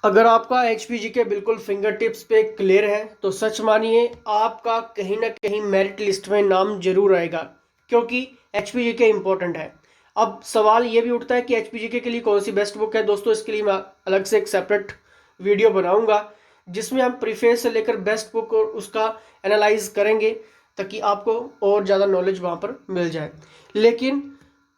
अगर आपका HPG के बिल्कुल फिंगर टिप्स पे क्लियर है तो सच मानिए आपका कहीं ना कहीं मेरिट लिस्ट में नाम जरूर आएगा, क्योंकि HPG के इम्पोर्टेंट है। अब सवाल ये भी उठता है कि HPG के लिए कौन सी बेस्ट बुक है। दोस्तों, इसके लिए मैं अलग से एक सेपरेट वीडियो बनाऊंगा जिसमें हम प्रीफेस से लेकर बेस्ट बुक और उसका एनालाइज करेंगे, ताकि आपको और ज़्यादा नॉलेज वहाँ पर मिल जाए। लेकिन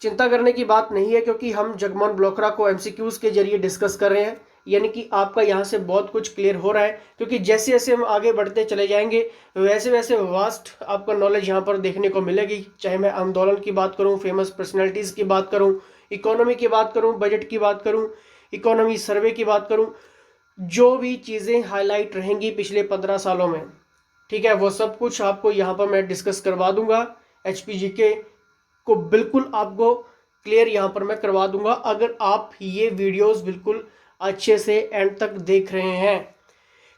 चिंता करने की बात नहीं है, क्योंकि हम जगमोहन ब्लोकरा को MCQs के जरिए डिस्कस कर रहे हैं, यानी कि आपका यहाँ से बहुत कुछ क्लियर हो रहा है। क्योंकि जैसे जैसे हम आगे बढ़ते चले जाएंगे वैसे वैसे वास्ट आपका नॉलेज यहाँ पर देखने को मिलेगी। चाहे मैं आंदोलन की बात करूँ, फेमस पर्सनैलिटीज़ की बात करूँ, इकोनॉमी की बात करूँ, बजट की बात करूँ, इकोनॉमी सर्वे की बात करूँ, जो भी चीज़ें हाईलाइट रहेंगी पिछले 15 सालों में, ठीक है, वो सब कुछ आपको यहाँ पर मैं डिस्कस करवा दूंगा। HPG के को बिल्कुल आपको क्लियर यहाँ पर मैं करवा दूंगा, अगर आप ये वीडियोस बिल्कुल अच्छे से एंड तक देख रहे हैं।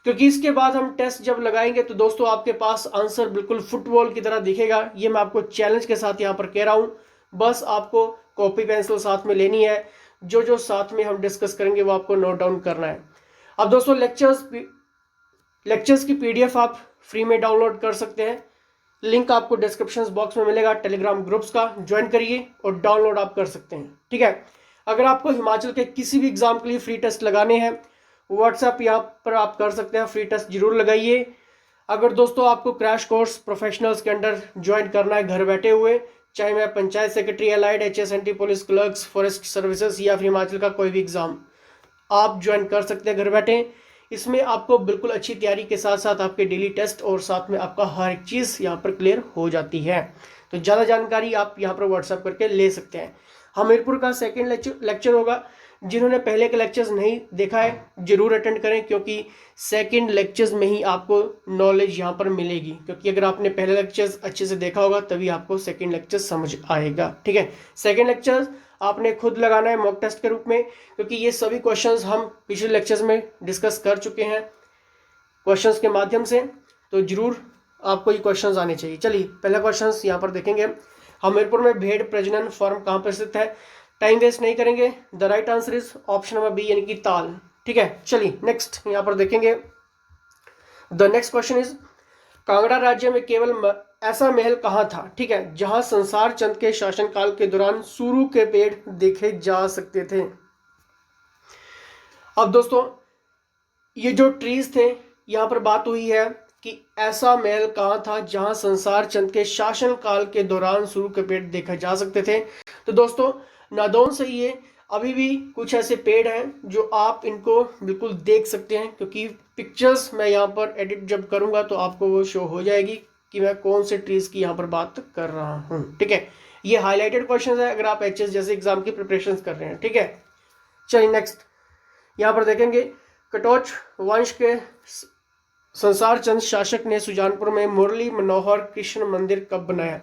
क्योंकि इसके बाद हम टेस्ट जब लगाएंगे तो दोस्तों आपके पास आंसर बिल्कुल फुटबॉल की तरह दिखेगा। ये मैं आपको चैलेंज के साथ यहाँ पर कह रहा हूँ। बस आपको कॉपी पेंसिल साथ में लेनी है, जो जो साथ में हम डिस्कस करेंगे वो आपको नोट डाउन करना है। अब दोस्तों लेक्चर्स की PDF आप फ्री में डाउनलोड कर सकते हैं। लिंक आपको डिस्क्रिप्शन बॉक्स में मिलेगा टेलीग्राम ग्रुप्स का, ज्वाइन करिए और डाउनलोड आप कर सकते हैं, ठीक है। अगर आपको हिमाचल के किसी भी एग्जाम के लिए फ्री टेस्ट लगाने हैं, व्हाट्सएप यहाँ पर आप कर सकते हैं, फ्री टेस्ट जरूर लगाइए। अगर दोस्तों आपको क्रैश कोर्स प्रोफेशनल्स के अंडर ज्वाइन करना है घर बैठे हुए, चाहे मैं panchayat secretary, allied, HSNT, police clerks, forest services या फिर हिमाचल का कोई भी एग्जाम आप ज्वाइन कर सकते हैं घर बैठे। इसमें आपको बिल्कुल अच्छी तैयारी के साथ साथ आपके डेली टेस्ट और साथ में आपका हर एक चीज़ यहाँ पर क्लियर हो जाती है। तो ज़्यादा जानकारी आप यहाँ पर व्हाट्सएप करके ले सकते हैं। हमीरपुर का सेकेंड लेक्चर होगा। जिन्होंने पहले के लेक्चर्स नहीं देखा है जरूर अटेंड करें, क्योंकि सेकेंड लेक्चर्स में ही आपको नॉलेज यहाँ पर मिलेगी। क्योंकि अगर आपने पहले लेक्चर्स अच्छे से देखा होगा तभी आपको सेकेंड लेक्चर समझ आएगा, ठीक है। सेकेंड लेक्चर्स आपने खुद लगाना है मॉक टेस्ट के रूप में, क्योंकि ये सभी क्वेश्चंस हम पिछले लेक्चर्स में डिस्कस कर चुके हैं क्वेश्चंस के माध्यम से। तो जरूर आपको ये क्वेश्चंस आने चाहिए। चलिए पहला क्वेश्चंस यहाँ पर देखेंगे। हमीरपुर में भेड़ प्रजनन फार्म कहाँ पर स्थित है? टाइम वेस्ट नहीं करेंगे। The right answer is option number B, यानी कि ताल, ठीक है। चलिए नेक्स्ट यहाँ पर देखेंगे। The next question is Kangra राज्य में केवल ऐसा महल कहाँ था, ठीक है, जहां संसार चंद के शासनकाल के दौरान सुरू के पेड़ देखे जा सकते थे। अब दोस्तों ये जो ट्रीज थे, यहां पर बात हुई है कि ऐसा महल कहाँ था जहां संसार चंद के शासनकाल के दौरान सुरू के पेड़ देखे जा सकते थे। तो दोस्तों नादौन से ये अभी भी कुछ ऐसे पेड़ हैं जो आप इनको बिल्कुल देख सकते हैं, क्योंकि पिक्चर्स मैं यहाँ पर एडिट जब करूँगा तो आपको वो शो हो जाएगी कि मैं कौन से ट्रीज की यहाँ पर बात कर रहा हूँ, ठीक है। ये हाईलाइटेड क्वेश्चन है अगर आप HS जैसे एग्जाम की प्रिपरेशन कर रहे हैं, ठीक है। चलिए नेक्स्ट यहाँ पर देखेंगे। कटोच वंश के संसार चंद शासक ने सुजानपुर में मुरली मनोहर कृष्ण मंदिर कब बनाया?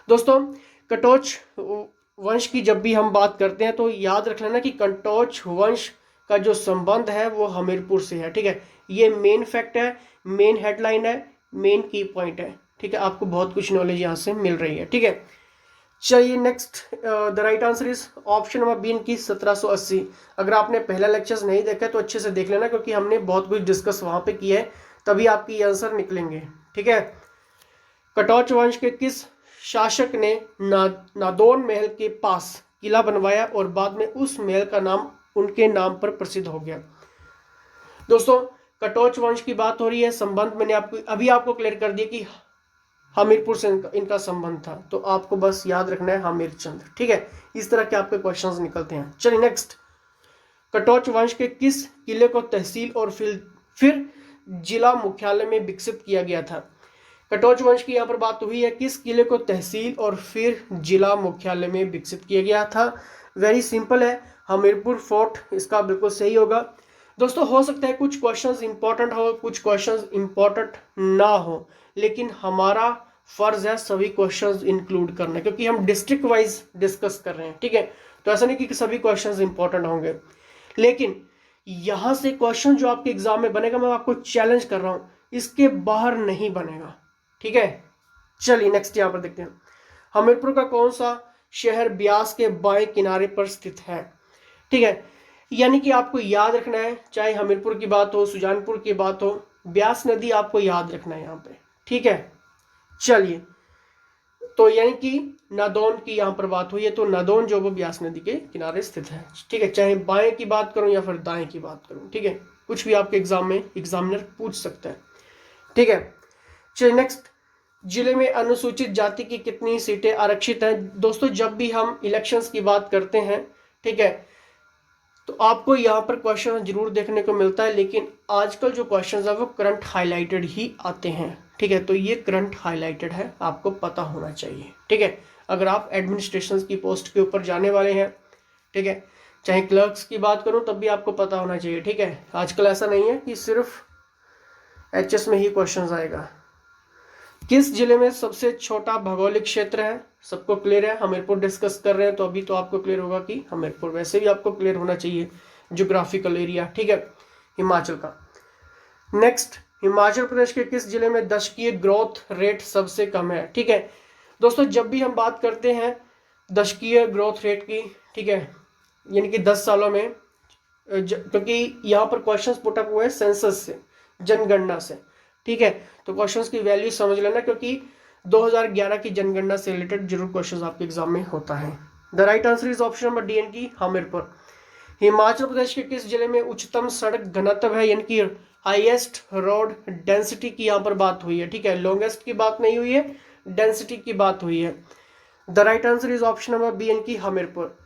दोस्तों कटोच वंश की जब भी हम बात करते हैं तो याद रख लेना कि कटोच वंश का जो संबंध है वो हमीरपुर से है, ठीक है। ये मेन फैक्ट है, मेन हेडलाइन है, मेन की पॉइंट है, ठीक है। आपको बहुत कुछ नॉलेज यहाँ से मिल रही है, ठीक है। चलिए next the right answer is option number B, की 1780। अगर आपने पहला लेक्चर्स नहीं देखा तो अच्छे से देख लेना, क्योंकि हमने बहुत कुछ डिस्कस वहाँ पे किया है, तभी आपकी आंसर निकलेंगे, ठीक है। कटोच वंश के किस शासक ने नादौन महल के पास किला बनवाया और बाद में उस महल का नाम उनके नाम पर प्रसिद्ध हो गया? दोस्तों कटोच वंश की बात हो रही है, संबंध मैंने आपको क्लियर कर दिया कि हमीरपुर से इनका संबंध था, तो आपको बस याद रखना है हमीरचंद, ठीक है। इस तरह के आपके क्वेश्चंस निकलते हैं। चलिए नेक्स्ट। कटोच वंश के किस किले को तहसील और फिर जिला मुख्यालय में विकसित किया गया था? कटोच वंश की यहाँ पर बात हुई है, किस किले को तहसील और फिर जिला मुख्यालय में विकसित किया गया था? वेरी सिंपल है, हमीरपुर फोर्ट इसका बिल्कुल सही होगा। दोस्तों हो सकता है कुछ क्वेश्चंस इंपॉर्टेंट हो, कुछ क्वेश्चंस इंपॉर्टेंट ना हो, लेकिन हमारा फर्ज है सभी क्वेश्चंस इंक्लूड करना, क्योंकि हम डिस्ट्रिक्ट वाइज डिस्कस कर रहे हैं, ठीक है। तो ऐसा नहीं कि सभी क्वेश्चंस इंपॉर्टेंट होंगे, लेकिन यहां से क्वेश्चन जो आपके एग्जाम में बनेगा, मैं आपको चैलेंज कर रहा हूं, इसके बाहर नहीं बनेगा, ठीक है। चलिए नेक्स्ट यहां पर देखते हैं। हमीरपुर का कौन सा शहर ब्यास के बाएं किनारे पर स्थित है? ठीक है, यानी कि आपको याद रखना है, चाहे हमीरपुर की बात हो, सुजानपुर की बात हो, ब्यास नदी आपको याद रखना है यहाँ पे, ठीक है। चलिए, तो यानी कि नादौन की यहाँ पर बात हुई है, तो नादौन जो वो ब्यास नदी के किनारे स्थित है, ठीक है। चाहे बाएं की बात करूं या फिर दाएं की बात करूं, ठीक है, कुछ भी आपके एग्जाम में एग्जामिनर पूछ सकता है, ठीक है। चलिए नेक्स्ट, जिले में अनुसूचित जाति की कितनी सीटें आरक्षित हैं? दोस्तों जब भी हम इलेक्शंस की बात करते हैं, ठीक है, तो आपको यहाँ पर क्वेश्चन जरूर देखने को मिलता है, लेकिन आजकल जो क्वेश्चन है वो करंट हाईलाइटेड ही आते हैं, ठीक है। तो ये करंट हाईलाइटेड है, आपको पता होना चाहिए, ठीक है। अगर आप एडमिनिस्ट्रेशन की पोस्ट के ऊपर जाने वाले हैं, ठीक है, चाहे क्लर्क्स की बात करूं तब भी आपको पता होना चाहिए, ठीक है। आजकल ऐसा नहीं है कि सिर्फ एचएस में ही क्वेश्चन आएगा। किस जिले में सबसे छोटा भौगोलिक क्षेत्र है? सबको क्लियर है, हमीरपुर डिस्कस कर रहे हैं तो अभी तो आपको क्लियर होगा कि हमीरपुर, वैसे भी आपको क्लियर होना चाहिए ज्योग्राफिकल एरिया, ठीक है, हिमाचल का। नेक्स्ट, हिमाचल प्रदेश के किस जिले में दशकीय ग्रोथ रेट सबसे कम है? ठीक है दोस्तों, जब भी हम बात करते हैं दशकीय ग्रोथ रेट की, ठीक है, यानी कि 10 सालों में, क्योंकि यहाँ पर क्वेश्चन पुट अप हुए हैं सेंसस से, जनगणना से, ठीक है, तो क्वेश्चंस की वैल्यू समझ लेना, क्योंकि 2011 की जनगणना से रिलेटेड जरूर क्वेश्चंस आपके एग्जाम में होता है। The right answer is option number D and की हमीरपुर। हिमाचल प्रदेश के किस जिले में उच्चतम सड़क घनत्व है, यानी कि हाईएस्ट रोड डेंसिटी की यहाँ पर बात हुई है, ठीक है, लॉन्गेस्ट की बात नहीं हुई है, डेंसिटी की बात हुई है। The right answer is option number B and की हमीरपुर।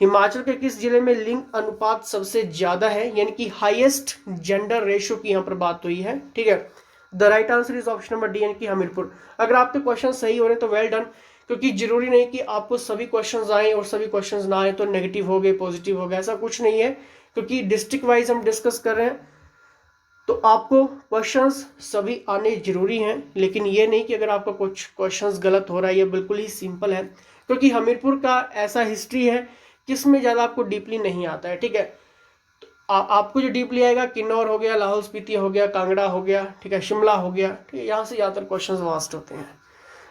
हिमाचल के किस जिले में लिंग अनुपात सबसे ज्यादा है, यानी कि हाईएस्ट जेंडर रेशियो की यहाँ पर बात हुई है, ठीक है। The right answer is option number D and की हमीरपुर। अगर आपके क्वेश्चन सही हो रहे तो वेल डन, क्योंकि जरूरी नहीं कि आपको सभी क्वेश्चंस आए और सभी क्वेश्चंस ना आए तो नेगेटिव हो गए, पॉजिटिव हो गए, ऐसा कुछ नहीं है, क्योंकि डिस्ट्रिक्ट वाइज हम डिस्कस कर रहे हैं तो आपको क्वेश्चंस सभी आने जरूरी हैं। लेकिन ये नहीं कि अगर आपका कुछ क्वेश्चंस गलत हो रहा है, ये बिल्कुल ही सिंपल है, क्योंकि हमीरपुर का ऐसा हिस्ट्री है जिसमें ज़्यादा आपको डीपली नहीं आता है, ठीक है। तो आपको जो डीपली आएगा किन्नौर हो गया, लाहौल स्पीति हो गया, कांगड़ा हो गया, ठीक है, शिमला हो गया, ठीक है, यहाँ से ज़्यादातर क्वेश्चन वास्ट होते हैं।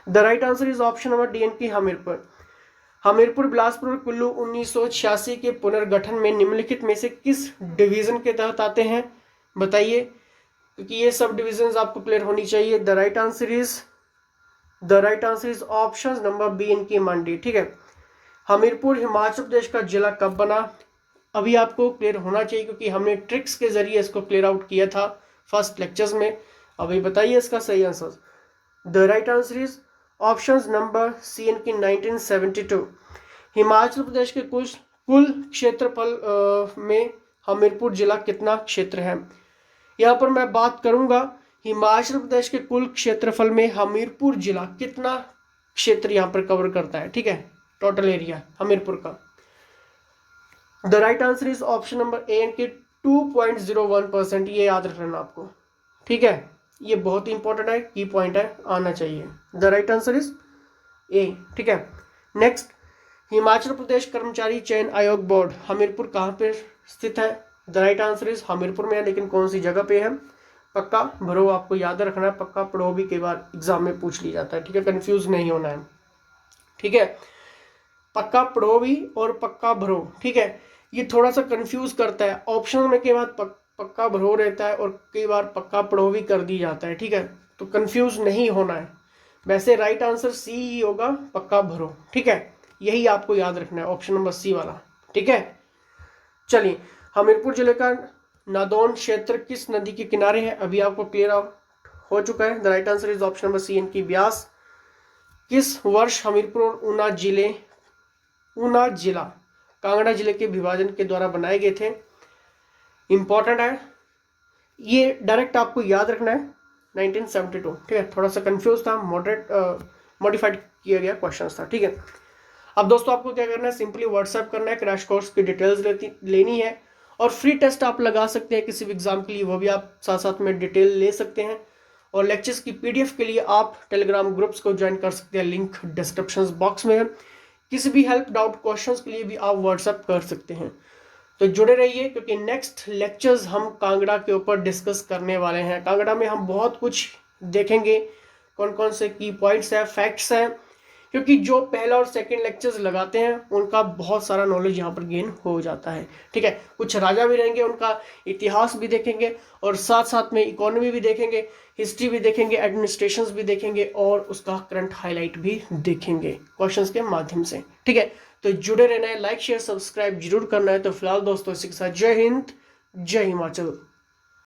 The right answer is option number D and की हमीरपुर। हमीरपुर बिलासपुर कुल्लू 1986 के पुनर्गठन में निम्नलिखित में से किस डिवीजन के तहत आते हैं? बताइए, क्योंकि ये सब डिविजन आपको क्लियर होनी चाहिए। The right answer is option number B and की मंडी, ठीक है। हमीरपुर हिमाचल प्रदेश का जिला कब बना? अभी आपको क्लियर होना चाहिए, क्योंकि हमने ट्रिक्स के जरिए इसको क्लियर आउट किया था फर्स्ट लेक्चर्स में। अभी बताइए इसका सही answer. The right answer is option number C and की 1972। हिमाचल प्रदेश के कुल क्षेत्रफल में हमीरपुर जिला कितना क्षेत्र है? यहाँ पर मैं बात करूंगा हिमाचल प्रदेश के कुल क्षेत्रफल में हमीरपुर जिला कितना क्षेत्र यहाँ पर कवर करता है, ठीक है, टोटल एरिया हमीरपुर का। The right answer is option number A and के 2.01%, ये याद रखना आपको, ठीक है, ये बहुत ही इंपॉर्टेंट है, की पॉइंट है, आना चाहिए। The right answer is a, ठीक है। नेक्स्ट, हिमाचल प्रदेश कर्मचारी चयन आयोग बोर्ड हमीरपुर कहाँ पे स्थित है? The right answer is Hamirpur में है, लेकिन कौन सी जगह पे है? पक्का भरो, आपको याद रखना है, पक्का पढ़ो भी कई बार एग्जाम में पूछ लिया जाता है, ठीक है, कंफ्यूज नहीं होना है, ठीक है, पक्का पढ़ो भी और पक्का भरो, ठीक है, ये थोड़ा सा कंफ्यूज करता है, ऑप्शन में कई बार पक्का भरो रहता है और कई बार पक्का पढ़ो भी कर दी जाता है, ठीक है, तो कंफ्यूज नहीं होना है। वैसे राइट आंसर सी ही होगा, पक्का भरो, ठीक है, यही आपको याद रखना है, ऑप्शन नंबर सी वाला, ठीक है। चलिए, हमीरपुर जिले का नादौन क्षेत्र किस नदी के किनारे है? अभी आपको क्लियर आउट हो चुका है। The right answer is option number C इनकी ब्यास। किस वर्ष हमीरपुर और ऊना जिला कांगड़ा जिले के विभाजन के द्वारा बनाए गए थे? इंपॉर्टेंट है, ये डायरेक्ट आपको याद रखना है, 1972, ठीक है, थोड़ा सा कंफ्यूज था, मॉडिफाइड किया गया क्वेश्चन था, ठीक है। अब दोस्तों आपको क्या करना है, सिंपली व्हाट्सएप करना है, क्रैश कोर्स की डिटेल्स लेनी है, और फ्री टेस्ट आप लगा सकते हैं किसी भी एग्जाम के लिए, वो भी आप साथ साथ में डिटेल ले सकते हैं। और लेक्चर्स की पीडीएफ के लिए आप टेलीग्राम ग्रुप्स को ज्वाइन कर सकते हैं, लिंक डिस्क्रिप्शन बॉक्स में है। किसी भी हेल्प डाउट क्वेश्चंस के लिए भी आप व्हाट्सएप कर सकते हैं। तो जुड़े रहिए, क्योंकि नेक्स्ट लेक्चर्स हम कांगड़ा के ऊपर डिस्कस करने वाले हैं। कांगड़ा में हम बहुत कुछ देखेंगे, कौन कौन से की पॉइंट्स हैं, फैक्ट्स हैं, क्योंकि जो पहला और सेकंड लेक्चर्स लगाते हैं उनका बहुत सारा नॉलेज यहाँ पर गेन हो जाता है। ठीक है, कुछ राजा भी रहेंगे, उनका इतिहास भी देखेंगे और साथ साथ में इकोनॉमी भी देखेंगे, हिस्ट्री भी देखेंगे, एडमिनिस्ट्रेशन भी देखेंगे और उसका करंट हाईलाइट भी देखेंगे क्वेश्चंस के माध्यम से। ठीक है, तो जुड़े रहना है, लाइक शेयर सब्सक्राइब जरूर करना है। तो फिलहाल दोस्तों इसी के साथ जय हिंद, जय हिमाचल।